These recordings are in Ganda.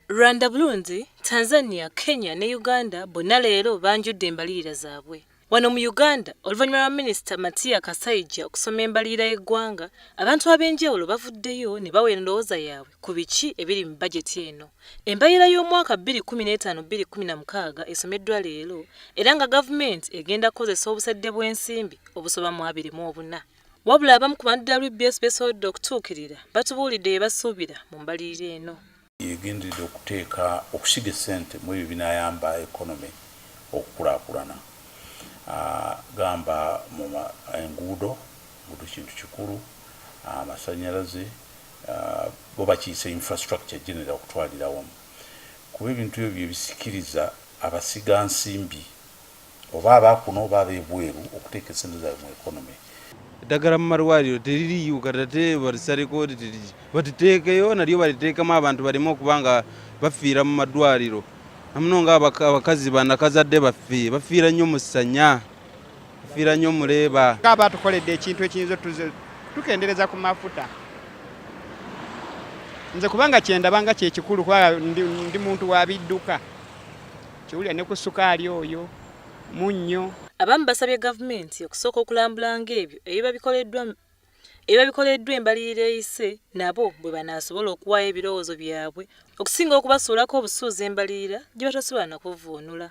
Rwanda, Burundi, Tanzania, Kenya ne Uganda bonna leero banjudde embalirira zaabwe. Wano mu Uganda, oluvannyuma lwa Minisita Mateeka okusoma embalirira y'eggwanga, abantu ab'enjawulo bavuddeyo ne bawa endowooza yaabwe ku biki ebiri mu bajeti eno. Embalirira y'omwaka 2015-2016 esomeddwa leero era nga gavumenti egenda kukozesa obusedde bw'ensimbi obusoba mu 24. Wabula abamu ku bantu besobodde okutuukirira batubuulidde bye basuubira mu mbalirira eno. Yegenderedde okusiga ssente mu ebyo binayamba economy okukulaakulana. Gamba mu enguudo kintu kikulu, amasannyalaze, bo bakiyise infrastructure general okutwalira wamu. Kuba ebintu ebyo bye bisikiriza abasiga nsimbi oba abakuno oba ab'ebweru okuteeka essente zaabwe mu economy. Eddagala mu malwaliro teririyo kadate balisaleko batiteekeyo nalyo baliteekamu abantu baleme okuba nga bafiira mu madwaliro. Namuno ng'abakazi banakazadde bafiira nnyo mu ssanya, bafiira nnyo mu leeba. Aba tukoledde ekintu ekiyinza tukendereza ku mafuta. Nze kubanga kyendabanga kye kikulu kuba ndi muntu wa bidduka. Kiwulira ne ku sukaali oyo, munnyo. Abamu basabye gavumenti okusooka okulambulanga ebyo ebibabikoleddwa embalirira eyise nabo bwe banaasobola okuwaayo ebirowoozo byabwe okusinga okubasuulako obusuuzi embalirira gye batasobola na kuvuunula.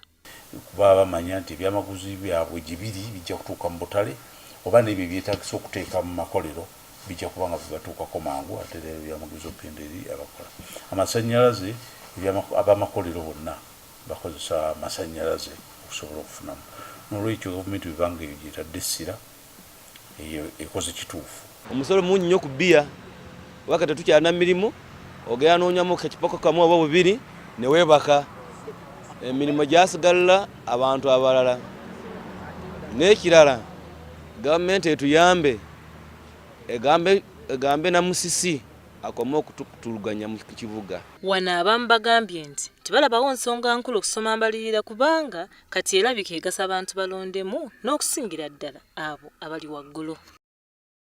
Kuba bamanya nti ebyamaguzi byabwe gye biri bijja kutuuka mu butale oba n'ebyo byetaagisa okuteeka mu makolero bijja kuba nga bibatuukako mangu ate ebyamaguzi okugenda eri abakola. Amasannyalaze ab'amakolero bonna bakozesa amasannyalaze okusobola okufunamu. N'olwekyo gavumenti bibanga eyo gyetadde essira eyo ekoze kituufu. Omusolo mungi nnyo ku bbiya wakati tukyalina mirimu ogenda noonyamu ekipoko kamu oba bubiri ne weebaka. Emirimu gyasigalira abantu abalala. N'ekirala gavumenti etuyambe egambe na musisi akoma okutuluganya mu kibuga. Wano abamu bagambye nti tebalabawo nsonga nkulu okusoma mbalirira kubanga kati erabika egasa abantu balondemu n'okusingira ddala abo abali waggulu.